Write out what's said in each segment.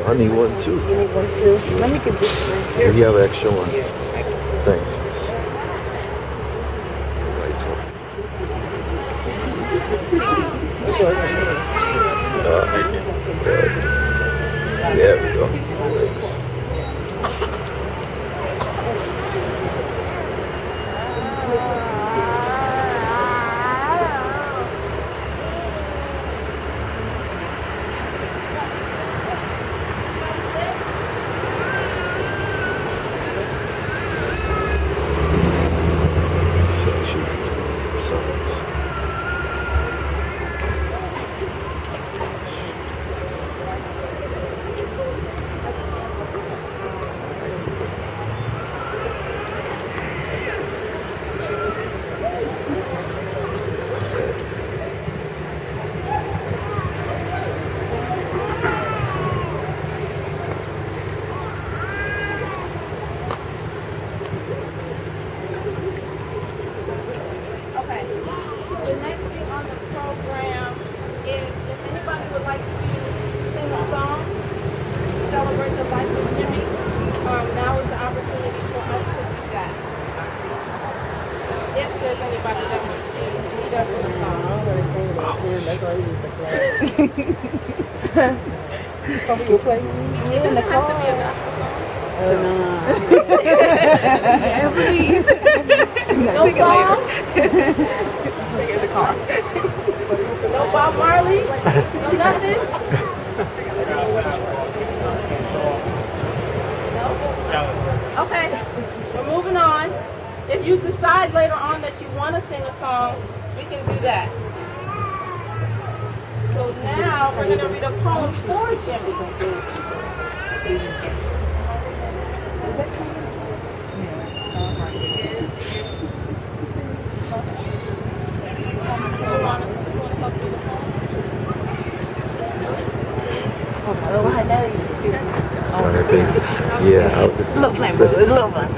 I need one too. You need one too? Let me give this one. Do you have an extra one? Thanks. There we go. Thanks. You play? You in the car? Oh, no. Please. No song? Take it in the car. No Bob Marley? No nothing? No? Okay, we're moving on. If you decide later on that you want to sing a song, we can do that. So now we're going to read a poem for Jimmy. Sorry, baby. Yeah, I'll just. It's a little flame, bro. It's a little flame.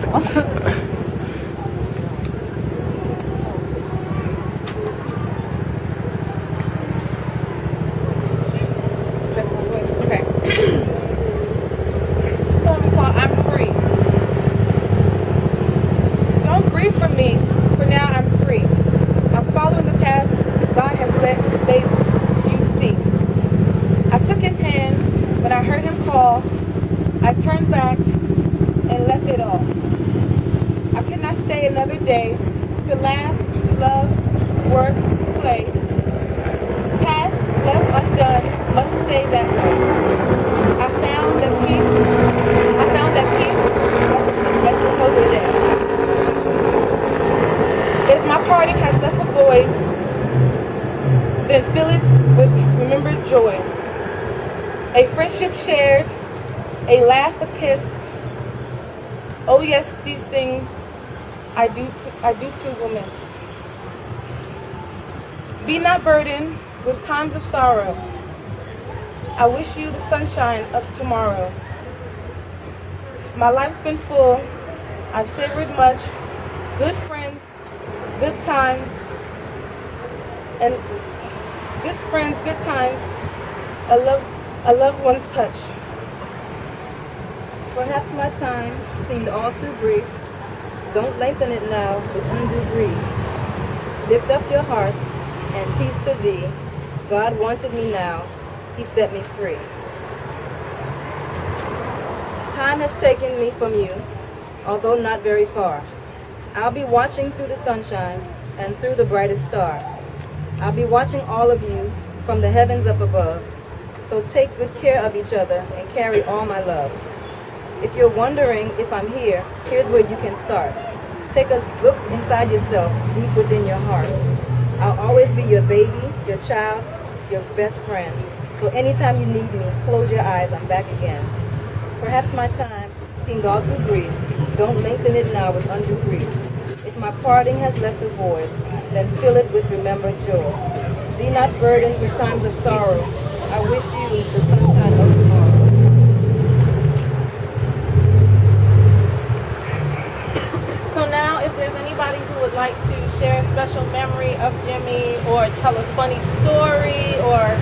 I turned back and left it all. I could not stay another day to laugh, to love, to work, to play. Task left undone must stay that way. I found that peace at the close of the day. If my parting has left a void, then fill it with remembered joy. A friendship shared, a laugh, a kiss. Oh yes, these things I do too will miss. Be not burdened with times of sorrow. I wish you the sunshine of tomorrow. My life's been full. I've savored much. Good friends, good times, and good friends, good times. A loved one's touch. Perhaps my time seemed all too brief. Don't lengthen it now with undue grief. Lift up your hearts and peace to thee. God wanted me now. He set me free. Time has taken me from you, although not very far. I'll be watching through the sunshine and through the brightest star. I'll be watching all of you from the heavens up above. So take good care of each other and carry all my love. If you're wondering if I'm here, here's where you can start. Take a look inside yourself, deep within your heart. I'll always be your baby, your child, your best friend. So anytime you need me, close your eyes, I'm back again. Perhaps my time seemed all too brief. Don't lengthen it now with undue grief. If my parting has left a void, then fill it with remembered joy. Be not burdened with times of sorrow. I wish you the sunshine of tomorrow. So now, if there's anybody who would like to share a special memory of Jimmy, or tell a funny story, or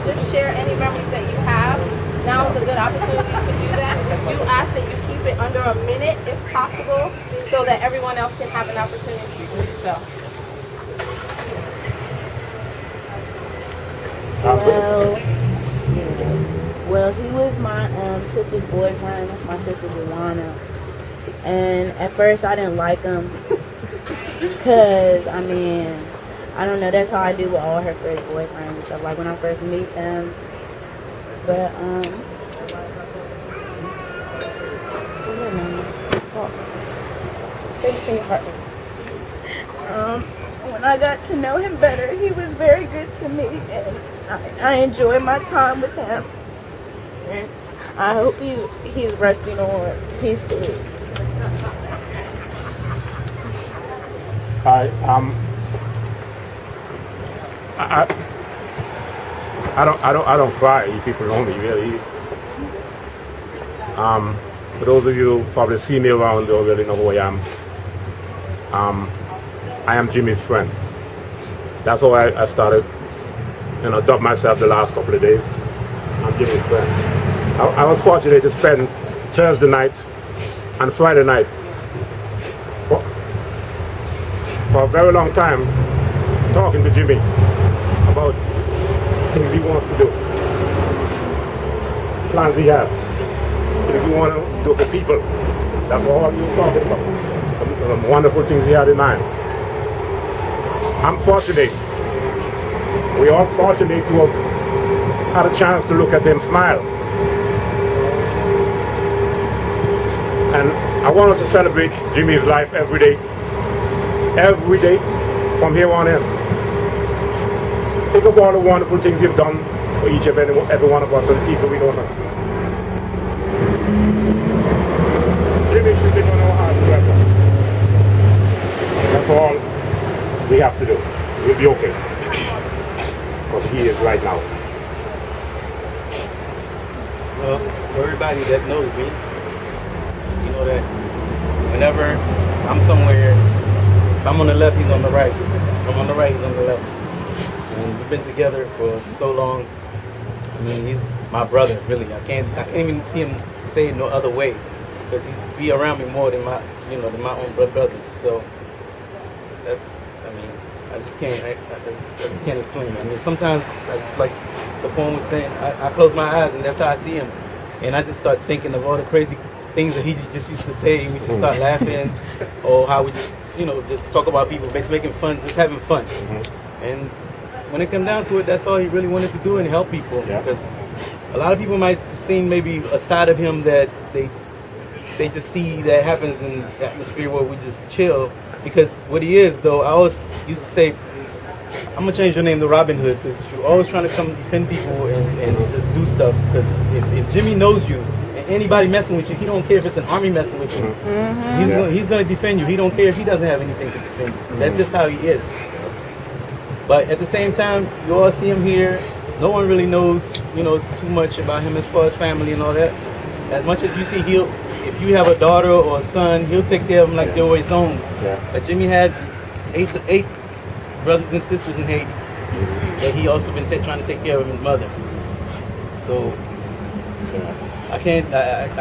just share any memories that you have, now is a good opportunity to do that. We do ask that you keep it under a minute if possible, so that everyone else can have an opportunity to do so. Well, he was my sister's boyfriend. That's my sister Joanna. And at first I didn't like him because, I mean, I don't know, that's how I do with all her first boyfriends and stuff, like when I first meet them. But, when I got to know him better, he was very good to me, and I enjoyed my time with him. And I hope he's resting on peacefully. I don't cry. You people know me really. For those of you who probably see me around or really know who I am. I am Jimmy's friend. That's how I started, dubbed myself the last couple of days. I'm Jimmy's friend. I was fortunate to spend Thursday night and Friday night for a very long time talking to Jimmy about things he wants to do, plans he has, things he wants to do for people. That's all he was talking about. The wonderful things he had in mind. I'm fortunate. We are fortunate to have had a chance to look at him smile. And I wanted to celebrate Jimmy's life every day from here on in. Think of all the wonderful things you've done for each of every one of us and the people we don't know. Jimmy should be doing our hearts forever. That's all we have to do. We'll be okay. Because he is right now. Well, for everybody that knows me, you know that whenever I'm somewhere, if I'm on the left, he's on the right. If I'm on the right, he's on the left. And we've been together for so long. I mean, he's my brother, really. I can't even see him say it no other way, because he's be around me more than my own brothers. So that's, I mean, I just can't explain it. I mean, sometimes I just, like the poem was saying, I close my eyes and that's how I see him, and I just start thinking of all the crazy things that he just used to say. We just start laughing, or how we just, just talk about people, making fun, just having fun. And when it comes down to it, that's all he really wanted to do, and help people. Yeah. Because a lot of people might see maybe a side of him that they just see that happens in the atmosphere where we just chill. Because what he is, though, I always used to say, I'm gonna change your name to Robin Hood, because you're always trying to come defend people and just do stuff. Because if Jimmy knows you, and anybody messing with you, he don't care if it's an army messing with you. He's gonna defend you. He don't care if he doesn't have anything to defend you. That's just how he is. But at the same time, you all see him here. No one really knows, too much about him as far as family and all that. As much as you see, if you have a daughter or a son, he'll take care of them like they were his own. Yeah. But Jimmy has eight brothers and sisters in Haiti that he also been trying to take care of his mother. So I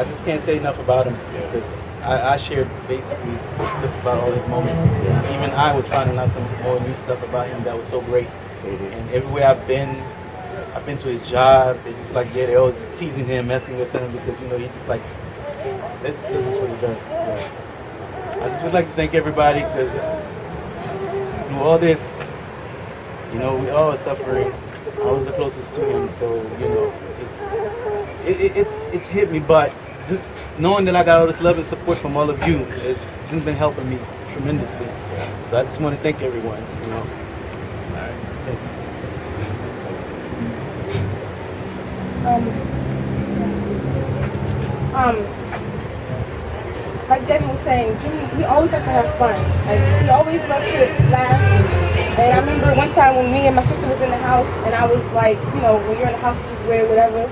just can't say enough about him, because I shared basically just about all his moments. Even I was finding out some more new stuff about him that was so great. And everywhere I've been to his job, they're just like, they're always just teasing him, messing with him, because he's just like, this is what he does. So I just would like to thank everybody, because through all this, we all are suffering. I was the closest to him, so it's hit me, but just knowing that I got all this love and support from all of you has just been helping me tremendously. So I just want to thank everyone. All right, thank you. Like Devin was saying, Jimmy, he always likes to have fun. Like, he always loves to laugh. And I remember one time when me and my sister was in the house, and I was like, when you're in the house, just wear whatever.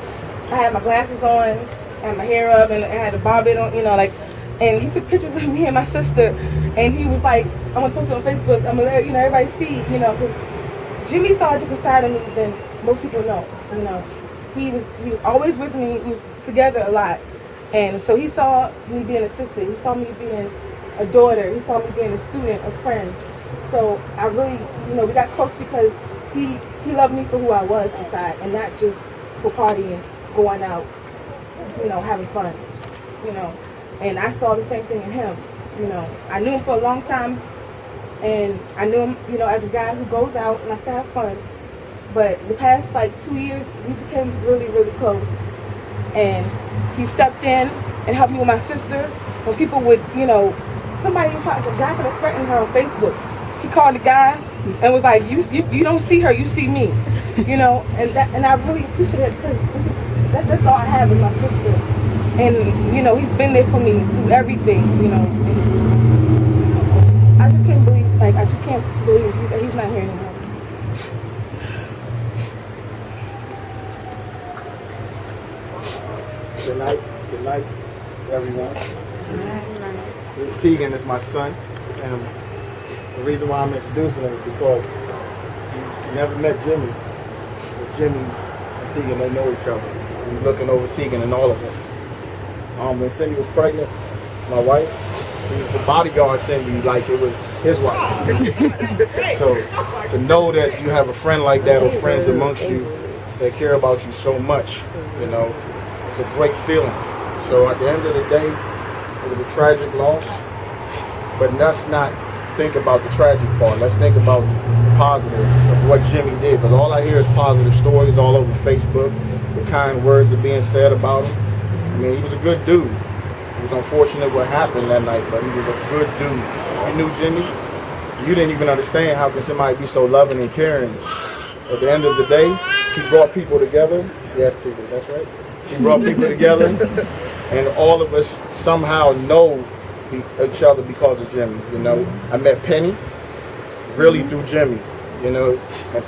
I had my glasses on, I had my hair up, and I had a bob it on, and he took pictures of me and my sister, and he was like, I'm gonna post it on Facebook, I'm gonna let everybody see, because Jimmy saw a different side of me than most people know, he was always with me. We was together a lot. And so he saw me being a sister. He saw me being a daughter. He saw me being a student, a friend. So I really, we got close because he loved me for who I was inside, and not just for partying, going out, having fun, And I saw the same thing in him. I knew him for a long time, and I knew him, as a guy who goes out and likes to have fun. But the past 2 years, we became really, really close. And he stepped in and helped me with my sister. When people would, somebody, a guy tried to threaten her on Facebook. He called the guy and was like, you don't see her, you see me. And I really appreciate it because that's all I have is my sister. And, he's been there for me through everything, And I just can't believe, he's not here anymore. Good night, everyone. This is Tegan, is my son, and the reason why I'm introducing him is because he never met Jimmy, but Jimmy and Tegan, they know each other. And looking over Tegan and all of us. When Cindy was pregnant, my wife, he was a bodyguard Cindy like it was his wife. So to know that you have a friend like that or friends amongst you that care about you so much, it's a great feeling. So at the end of the day, it was a tragic loss, but let's not think about the tragic part. Let's think about the positive of what Jimmy did, because all I hear is positive stories all over Facebook. The kind words are being said about him. I mean, he was a good dude. It was unfortunate what happened that night, but he was a good dude. If you knew Jimmy, you didn't even understand how can somebody be so loving and caring. At the end of the day, he brought people together. Yes, Tigger, that's right. He brought people together, and all of us somehow know each other because of Jimmy. I met Penny really through Jimmy. And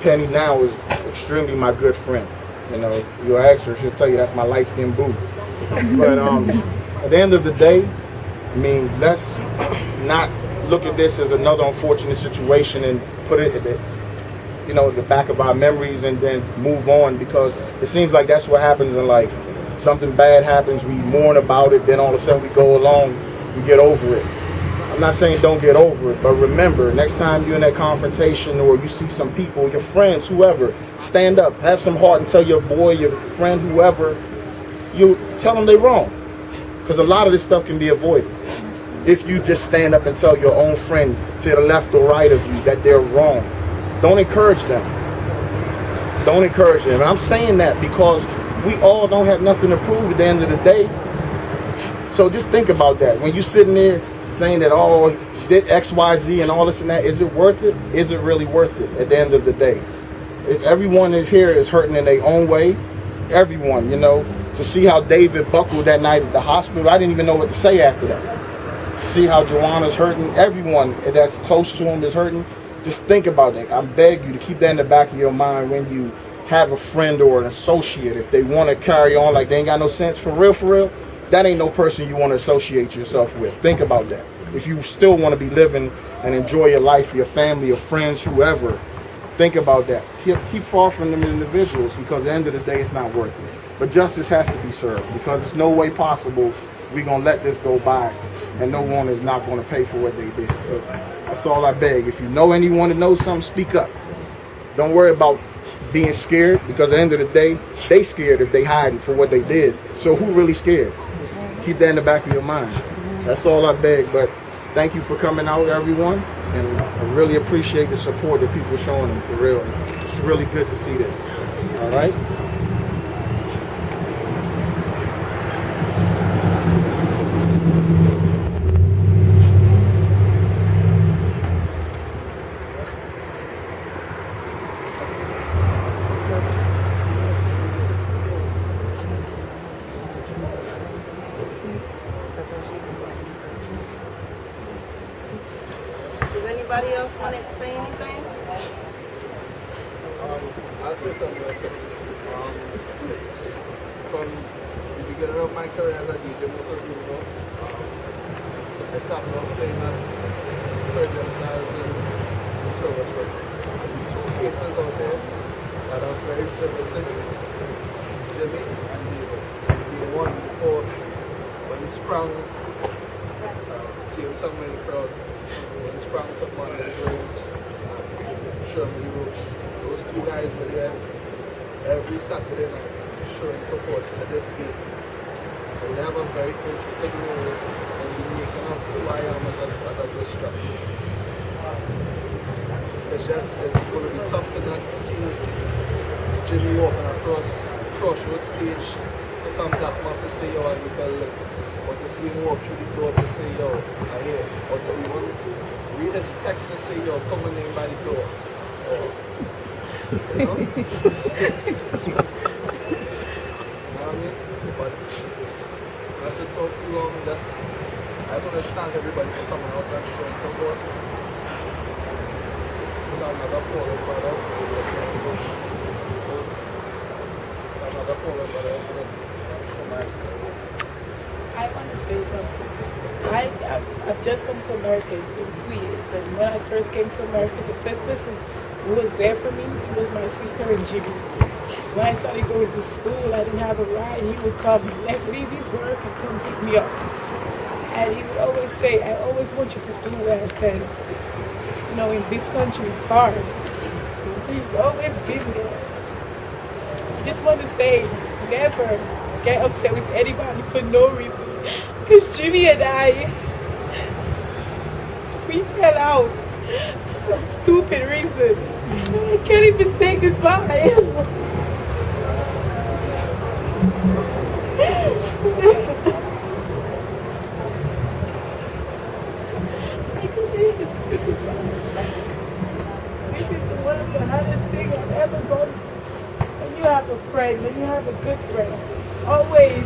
Penny now is extremely my good friend. You ask her, she'll tell you that's my light-skinned boo. But at the end of the day, let's not look at this as another unfortunate situation and put it at the back of our memories and then move on, because it seems like that's what happens in life. Something bad happens, we mourn about it, then all of a sudden we go along, we get over it. I'm not saying don't get over it, but remember, next time you're in that confrontation or you see some people, your friends, whoever, stand up, have some heart and tell your boy, your friend, whoever, you tell them they're wrong. Because a lot of this stuff can be avoided. If you just stand up and tell your own friend to the left or right of you that they're wrong, don't encourage them. Don't encourage them. And I'm saying that because we all don't have nothing to prove at the end of the day. So just think about that. When you're sitting there saying that, oh, did X, Y, Z and all this and that, is it worth it? Is it really worth it at the end of the day? Everyone is here is hurting in their own way. Everyone, To see how David buckled that night at the hospital, I didn't even know what to say after that. See how Joanna's hurting. Everyone that's close to him is hurting. Just think about that. I beg you to keep that in the back of your mind when you have a friend or an associate. If they want to carry on like they ain't got no sense, for real, that ain't no person you want to associate yourself with. Think about that. If you still want to be living and enjoy your life, your family, your friends, whoever, think about that. Keep far from them individuals, because at the end of the day, it's not worth it. But justice has to be served, because there's no way possible we're going to let this go by and no one is not going to pay for what they did. So that's all I beg. If you know anyone that knows something, speak up. Don't worry about being scared, because at the end of the day, they scared if they hiding for what they did. So who really scared? Keep that in the back of your mind. That's all I beg. But thank you for coming out, everyone. And I really appreciate the support that people are showing them, for real. It's really good to see this. All right? Anybody else want to say anything? I'll say something. From the beginning of my career as a DJ, most of you know, I started off playing at Persian Stars in Silver Spring. Two faces out here that are very familiar to me. Jimmy and the one before when he sprung, see him somewhere in the crowd, when he sprung to one of his range, showing me the ropes. Those two guys were there every Saturday night showing support to this day. So we have a very interesting role in the making of who I am as a disruptor. It's going to be tough to not see Jimmy walking across Crossroads stage to come back up to say yo I'm the building, or to see him walk through the door to say yo I hear, or to even read his text to say yo come my name by the door. Or, you know? You know what I mean? But not to talk too long, I just want to thank everybody for coming out and showing support. It's another fallen brother. Another fallen brother. That's what my experience. I want to say something. I've just come to America. It's been 2 years. And when I first came to America, the first person who was there for me was my sister and Jimmy. When I started going to school, I didn't have a ride. He would come, leave his work and come pick me up. And he would always say, I always want you to do well because, you know, in this country it's hard. He's always been there. I just want to say, never get upset with anybody for no reason. Because Jimmy and I, we fell out for some stupid reason. I can't even say goodbye. This is one of the hardest things I've ever gone through. When you have a friend, when you have a good friend, always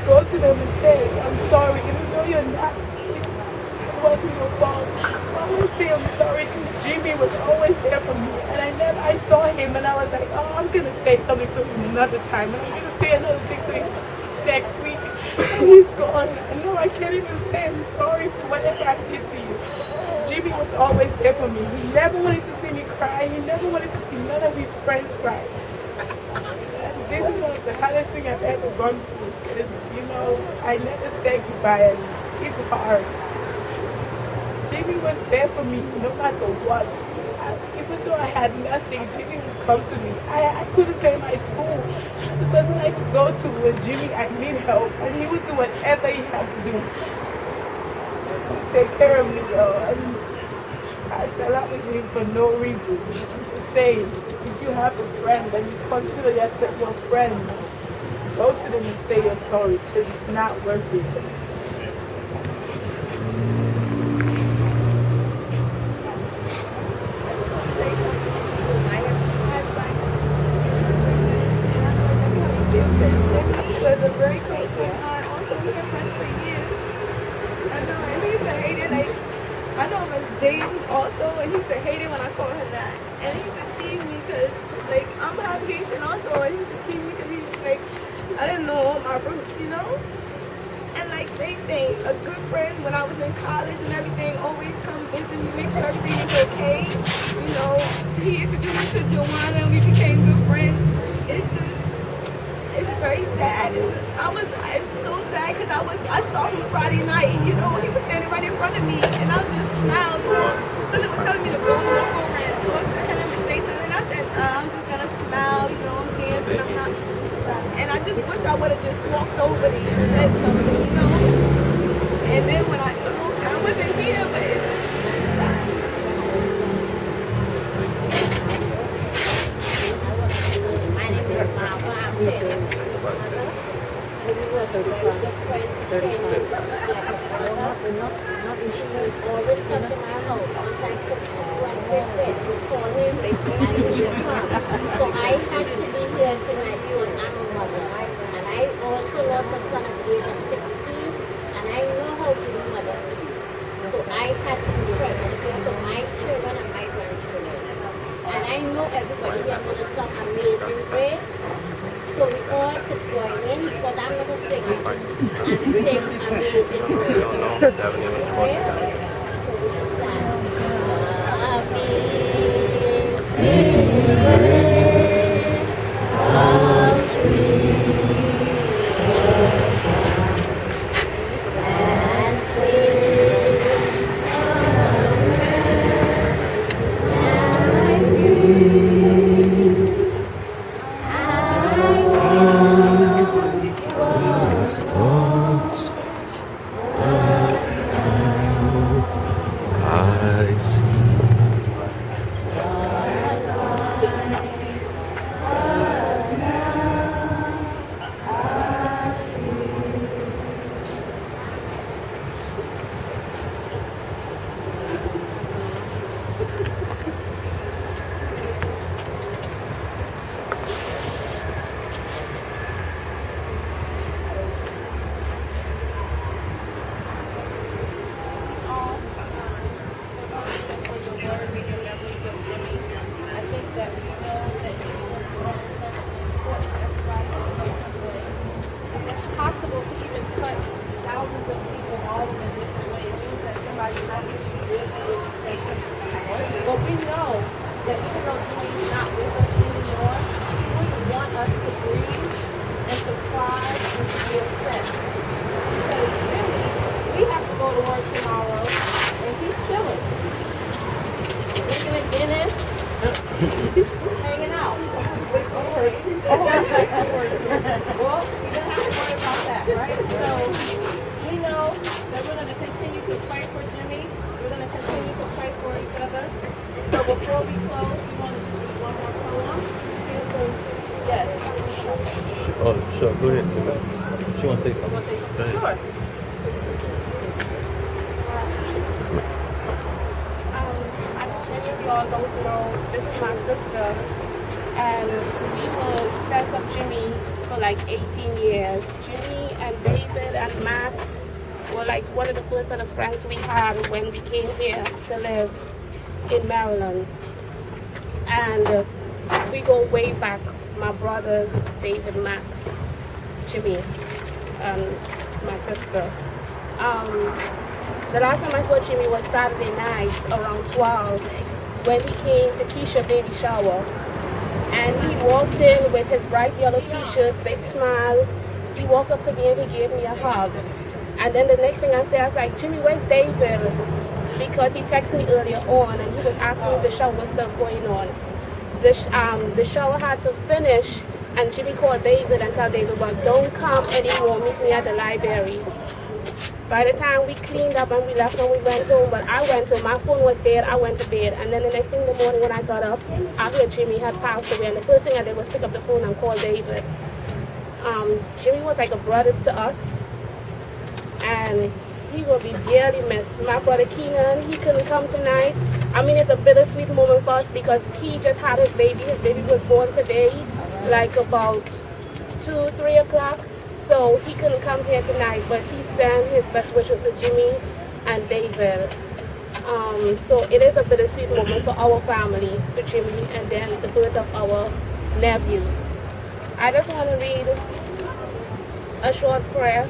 go to them and say, I'm sorry, even though you're not, it wasn't your fault. Always say I'm sorry, because Jimmy was always there for me. And I saw him and I was like, oh, I'm going to say something to him another time. And I'm going to say another thing to him next week. And he's gone. And no, I can't even say I'm sorry for whatever I did to you. Jimmy was always there for me. He never wanted to see me cry. He never wanted to see none of his friends cry. This is one of the hardest things I've ever gone through. Because, you know, I never said goodbye and it's hard. Jimmy was there for me no matter what. Even though I had nothing, Jimmy would come to me. I couldn't pay my school. The person I could go to was Jimmy. I need help. And he would do whatever he had to do. Take care of me, yo. And I fell out with him for no reason. I'm just saying, if you have a friend and you consider yourself your friend, go to them and say you're sorry because it's not worth it. Was a very close friend. Also, we were friends for years. I know, and he used to hate it. Like, I know him as James also, and he used to hate it when I called him that. And he used to tease me because, like, I'm half Haitian also, and he used to tease me because he was like, I didn't know all my roots, you know? And, like, same thing, a good friend when I was in college and everything, always come visit me, make sure everything is okay. You know, he introduced me to Joanna, and we became good friends. It's very sad. It's so sad because I saw him Friday night and you know he was standing right in front of me and I just smiled. So they was telling me to go walk over and talk to him and say something. I said, I'm just gonna smile, you know, I'm dancing, I'm not. And I just wish I would have just walked over there and said something, you know. And then when I wasn't here, but it's sad. My name is Mama. We were a very good friend. Always come to my house. Once I cook food and fish bed, we call him and he would come. So I had to be here tonight. He was not my mother. And I also lost a son at the age of 16. And I know how to be mother. So I had to be present here for my children and my grandchildren. And I know everybody here knows the song Amazing Grace. So we all could join in because I'm not a singer. I'm sing Amazing Grace. Okay? So we sing Amazing Grace, how sweet. hanging out. Well, we didn't have to worry about that, right? So we know that we're going to continue to pray for Jimmy. We're going to continue to pray for each other. So before we close, we want to just do one more poem. Yes. Oh, sure. Go ahead. She want to say something. Sure. Many of y'all don't know, this is my sister, and we were friends of Jimmy for like 18 years. Jimmy and David and Max were like one of the first of the friends we had when we came here to live in Maryland. And we go way back, my brothers, David, Max, Jimmy, and my sister. The last time I saw Jimmy was Saturday night around 12 when he came to Keisha's baby shower. And he walked in with his bright yellow t-shirt, big smile. He walked up to me and he gave me a hug. And then the next thing I said, I was like, Jimmy, where's David? Because he texted me earlier on and he was asking if the shower was still going on. The shower had to finish and Jimmy called David and told David, well, don't come anymore, meet me at the library. By the time we cleaned up and we left and we went home, but I went home, my phone was dead, I went to bed. And then the next thing in the morning when I got up, I heard Jimmy had passed away. And the first thing I did was pick up the phone and call David. Jimmy was like a brother to us. And he will be dearly missed. My brother Keenan, he couldn't come tonight. I mean, it's a bittersweet moment for us because he just had his baby. His baby was born today, like about 2, 3 o'clock. So he couldn't come here tonight, but he sent his best wishes to Jimmy and David. So it is a bittersweet moment for our family, for Jimmy, and then the birth of our nephew. I just want to read a short prayer.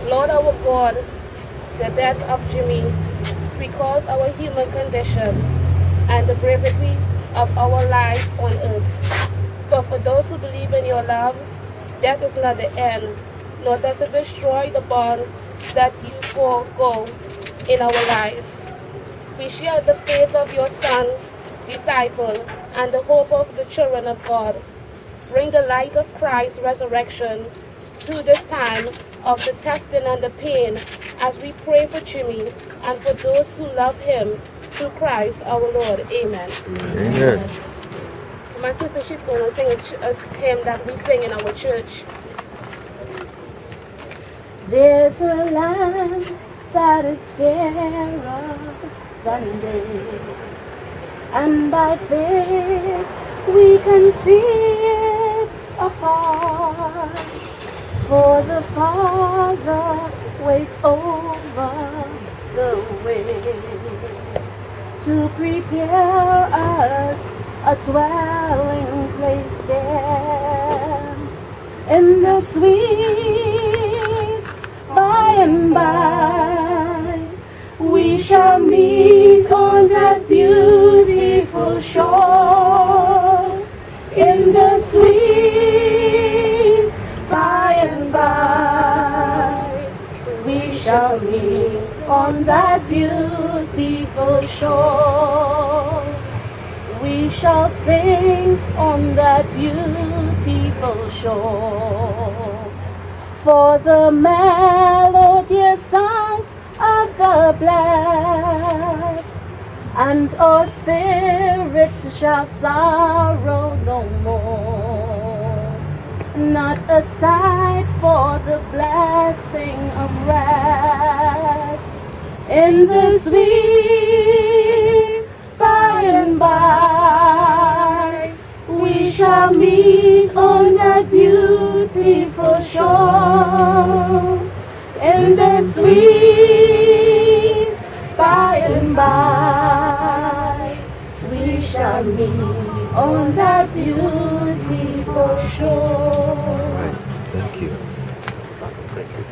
Lord our God, the death of Jimmy recalls our human condition and the brevity of our lives on earth. But for those who believe in your love, death is not the end, nor does it destroy the bonds that you forego in our life. We share the faith of your son, disciple, and the hope of the children of God. Bring the light of Christ's resurrection to this time of the testing and the pain as we pray for Jimmy and for those who love him through Christ our Lord. Amen. Amen. My sister, she's going to sing a hymn that we sing in our church. There's a land that is fairer than day, and by faith we can see it apart. For the Father waits over the way to prepare us a dwelling place there in the sweet by and by. We shall meet on that beautiful shore in the sweet by and by. We shall meet on that beautiful shore. We shall sing on that beautiful shore. For the melodious sounds of the blessed, and our spirits shall sorrow no more. Not a sight for the blessing of rest in the sweet by and by. We shall meet on that beautiful shore in the sweet by and by. We shall meet on that beautiful shore. All right. Thank you. Thank you.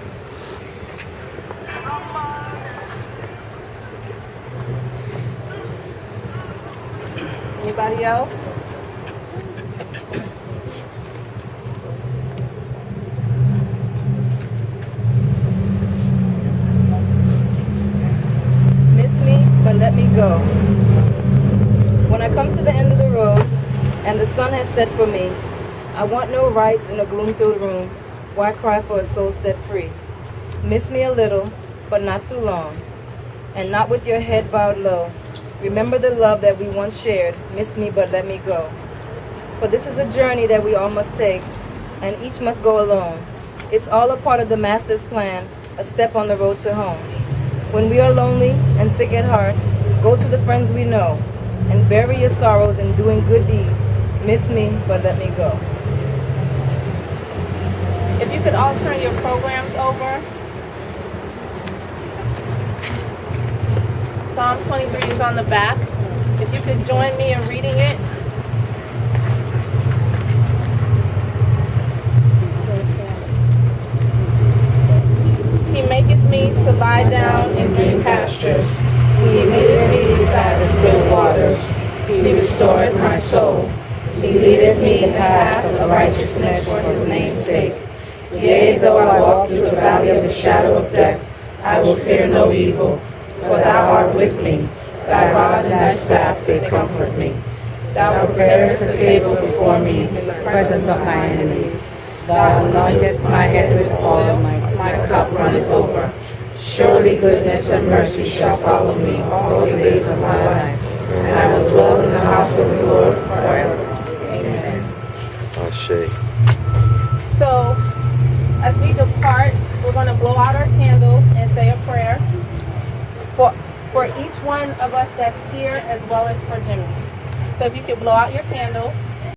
Anybody else? Miss me, but let me go. When I come to the end of the road, sun has set for me. I want no rights in a gloom-filled room. Why cry for a soul set free? Miss me a little, but not too long, and not with your head bowed low. Remember the love that we once shared. Miss me, but let me go. For this is a journey that we all must take, and each must go alone. It's all a part of the Master's plan, a step on the road to home. When we are lonely and sick at heart, go to the friends we know, and bury your sorrows in doing good deeds. Miss me, but let me go. If you could all turn your programs over. Psalm 23 is on the back. If you could join me in reading it. He maketh me to lie down in green pastures. He leadeth me beside the still waters. He restoreth my soul. He leadeth me in paths of righteousness for his name's sake. Yea, though I walk through the valley of the shadow of death, I will fear no evil, for thou art with me. Thy rod and thy staff, they comfort me. Thou preparest a table before me in the presence of my enemies. Thou anointest my head with oil, my cup runneth over. Surely goodness and mercy shall follow me all the days of my life, and I will dwell in the house of the Lord forever. Amen. Ashe. So, as we depart, we're going to blow out our candles and say a prayer for each one of us that's here, as well as for Jimmy. So if you could blow out your candles.